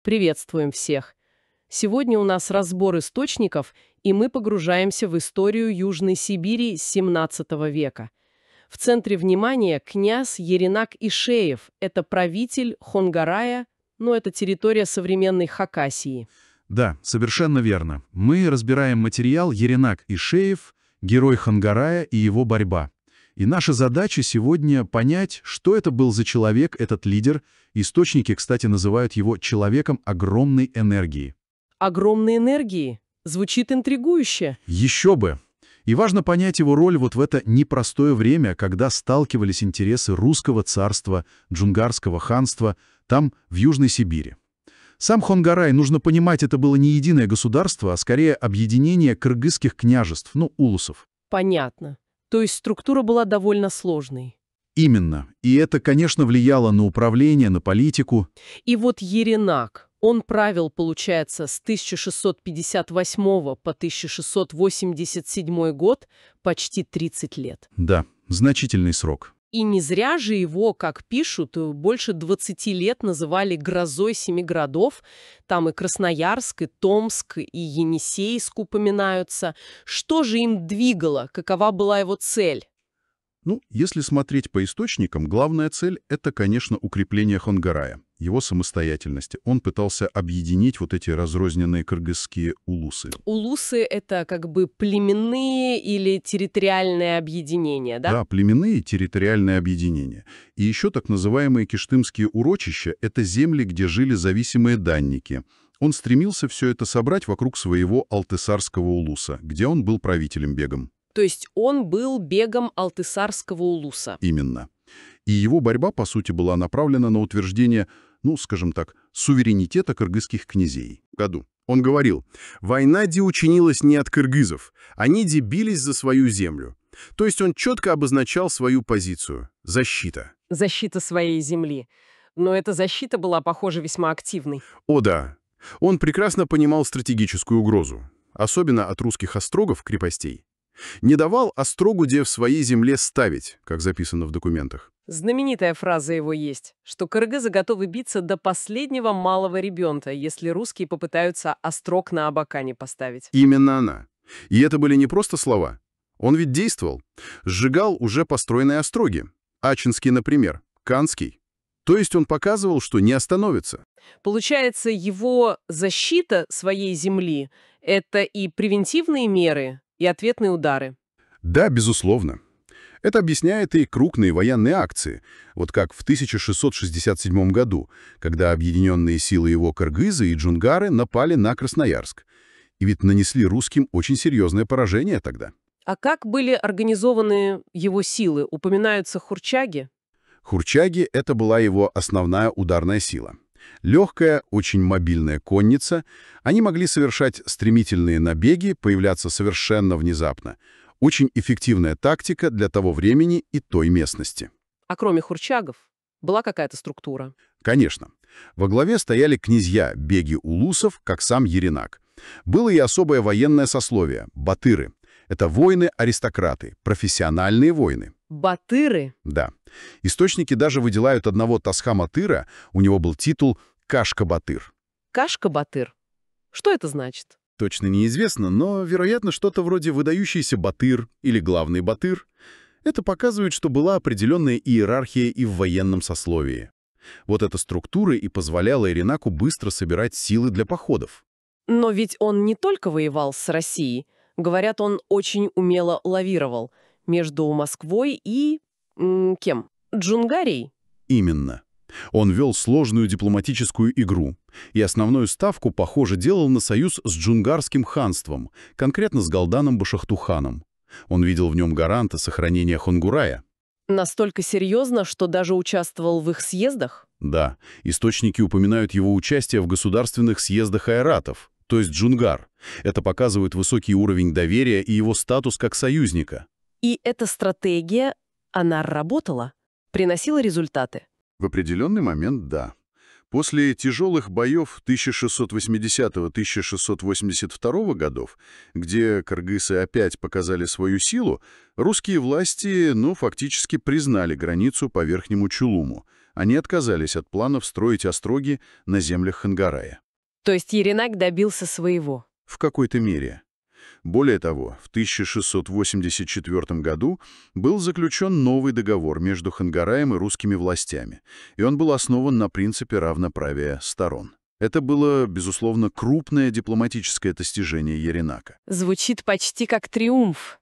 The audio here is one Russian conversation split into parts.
Приветствуем всех! Сегодня у нас разбор источников, и мы погружаемся в историю Южной Сибири с XVII века. В центре внимания князь Еренак Ишеев. Это правитель Хонгарая, но это территория современной Хакасии. Да, совершенно верно. Мы разбираем материал Еренак Ишеев, герой Хонгарая и его борьба. И наша задача сегодня понять, что это был за человек, этот лидер. Источники, кстати, называют его человеком огромной энергии. Огромной энергии? Звучит интригующе. Еще бы! И важно понять его роль вот в это непростое время, когда сталкивались интересы русского царства, джунгарского ханства, там, в Южной Сибири. Сам Хонгарай, нужно понимать, это было не единое государство, а скорее объединение кыргызских княжеств, улусов. Понятно. То есть структура была довольно сложной. Именно. И это, конечно, влияло на управление, на политику. И вот Еренак, он правил, получается, с 1658 по 1687 год, почти 30 лет. Да, значительный срок. И не зря же его, как пишут, больше 20 лет называли «грозой семи городов». Там и Красноярск, и Томск, и Енисейск упоминаются. Что же им двигало? Какова была его цель? Если смотреть по источникам, главная цель — это, конечно, укрепление Хонгарая, его самостоятельности. Он пытался объединить вот эти разрозненные кыргызские улусы. Улусы — это как бы племенные или территориальные объединения, да? Да, племенные территориальные объединения. И еще так называемые киштымские урочища — это земли, где жили зависимые данники. Он стремился все это собрать вокруг своего Алтысарского улуса, где он был правителем-бегом. То есть он был бегом Алтысарского улуса. Именно. И его борьба, по сути, была направлена на утверждение, скажем так, суверенитета кыргызских князей. Году. Он говорил: «Война де учинилась не от кыргызов, они де бились за свою землю». То есть он четко обозначал свою позицию – защита. Защита своей земли. Но эта защита была, похоже, весьма активной. О да. Он прекрасно понимал стратегическую угрозу, особенно от русских острогов, крепостей. Не давал острогу де в своей земле ставить, как записано в документах. Знаменитая фраза его есть, что кыргызы готовы биться до последнего малого ребенка, если русские попытаются острог на Абакане поставить. Именно она. И это были не просто слова. Он ведь действовал. Сжигал уже построенные остроги. Ачинский, например, Канский. То есть он показывал, что не остановится. Получается, его защита своей земли — это и превентивные меры, и ответные удары. Да, безусловно. Это объясняет и крупные военные акции, вот как в 1667 году, когда объединенные силы его кыргызы и джунгары напали на Красноярск. И ведь нанесли русским очень серьезное поражение тогда. А как были организованы его силы? Упоминаются хурчаги? Хурчаги — это была его основная ударная сила. Легкая, очень мобильная конница. Они могли совершать стремительные набеги, появляться совершенно внезапно. Очень эффективная тактика для того времени и той местности. А кроме хурчагов, была какая-то структура? Конечно. Во главе стояли князья, беги улусов, как сам Еренак. Было и особое военное сословие — батыры. Это воины-аристократы, профессиональные воины. Батыры? Да. Источники даже выделяют одного Тасха-Батыра, у него был титул Кашка-Батыр. Кашка-батыр. Что это значит? Точно неизвестно, но, вероятно, что-то вроде выдающийся батыр или главный батыр. Это показывает, что была определенная иерархия и в военном сословии. Вот эта структура и позволяла Еренаку быстро собирать силы для походов. Но ведь он не только воевал с Россией. Говорят, он очень умело лавировал между Москвой и... кем? Джунгарией? Именно. Он вел сложную дипломатическую игру, и основную ставку, похоже, делал на союз с джунгарским ханством, конкретно с Галданом Башахтуханом. Он видел в нем гаранта сохранения Хонгурая. Настолько серьезно, что даже участвовал в их съездах? Да, источники упоминают его участие в государственных съездах айратов, то есть джунгар. Это показывает высокий уровень доверия и его статус как союзника. И эта стратегия, она работала? Приносила результаты? В определенный момент – да. После тяжелых боев 1680-1682 годов, где кыргызы опять показали свою силу, русские власти, фактически признали границу по Верхнему Чулуму. Они отказались от планов строить остроги на землях Хангарая. То есть Еренак добился своего? В какой-то мере. Более того, в 1684 году был заключен новый договор между Хангараем и русскими властями, и он был основан на принципе равноправия сторон. Это было, безусловно, крупное дипломатическое достижение Еренака. Звучит почти как триумф.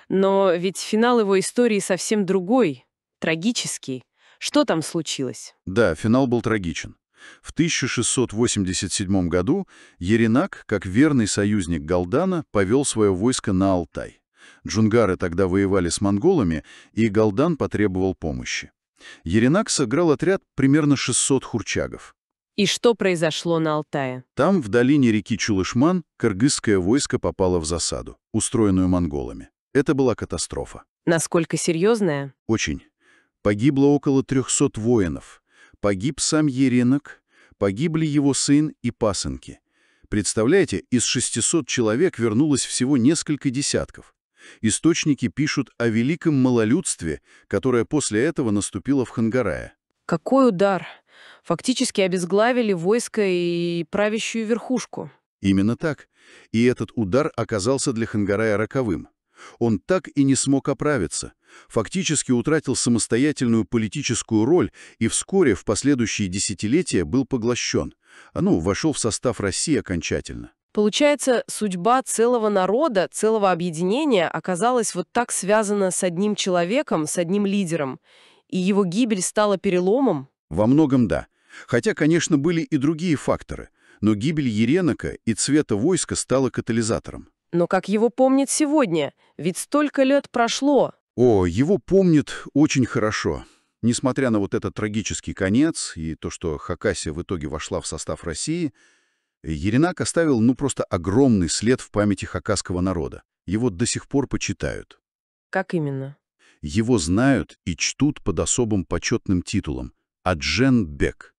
Но ведь финал его истории совсем другой, трагический. Что там случилось? Да, финал был трагичен. В 1687 году Еренак, как верный союзник Галдана, повел свое войско на Алтай. Джунгары тогда воевали с монголами, и Галдан потребовал помощи. Еренак сыграл отряд примерно 600 хурчагов. И что произошло на Алтае? Там, в долине реки Чулышман, кыргызское войско попало в засаду, устроенную монголами. Это была катастрофа. Насколько серьезная? Очень. Погибло около 300 воинов. Погиб сам Еренак, погибли его сын и пасынки. Представляете, из 600 человек вернулось всего несколько десятков. Источники пишут о великом малолюдстве, которое после этого наступило в Хангарае. Какой удар! Фактически обезглавили войско и правящую верхушку. Именно так. И этот удар оказался для Хангарая роковым. Он так и не смог оправиться, фактически утратил самостоятельную политическую роль и вскоре, в последующие десятилетия, был поглощен. Вошел в состав России окончательно. Получается, судьба целого народа, целого объединения оказалась вот так связана с одним человеком, с одним лидером, и его гибель стала переломом? Во многом да. Хотя, конечно, были и другие факторы, но гибель Еренака и цвета войска стала катализатором. Но как его помнят сегодня? Ведь столько лет прошло. Его помнят очень хорошо. Несмотря на вот этот трагический конец и то, что Хакасия в итоге вошла в состав России, Еренак оставил просто огромный след в памяти хакасского народа. Его до сих пор почитают. Как именно? Его знают и чтут под особым почетным титулом – Аджен-бек.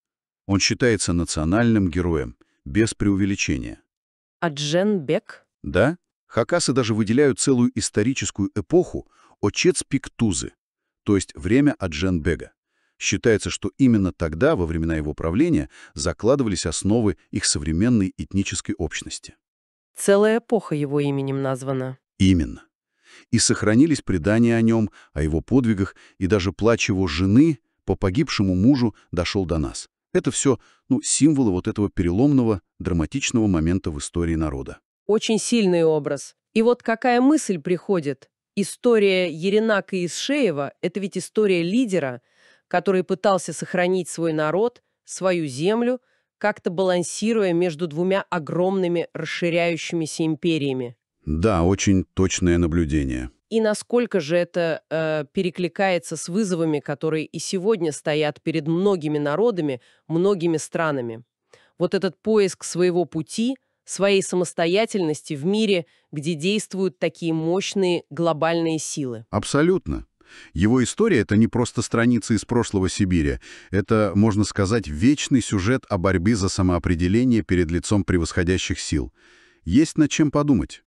Он считается национальным героем, без преувеличения. Аджен-бек? Да, хакасы даже выделяют целую историческую эпоху Очец-Пиктузы, то есть время Аджен-бега. Считается, что именно тогда, во времена его правления, закладывались основы их современной этнической общности. Целая эпоха его именем названа. Именно. И сохранились предания о нем, о его подвигах, и даже плач его жены по погибшему мужу дошел до нас. Это все, символы вот этого переломного, драматичного момента в истории народа. Очень сильный образ. И вот какая мысль приходит? История Еренака и Исшеева – это ведь история лидера, который пытался сохранить свой народ, свою землю, как-то балансируя между двумя огромными расширяющимися империями. Да, очень точное наблюдение. И насколько же это перекликается с вызовами, которые и сегодня стоят перед многими народами, многими странами. Вот этот поиск своего пути, своей самостоятельности в мире, где действуют такие мощные глобальные силы. Абсолютно. Его история — это не просто страницы из прошлого Сибири. Это, можно сказать, вечный сюжет о борьбе за самоопределение перед лицом превосходящих сил. Есть над чем подумать.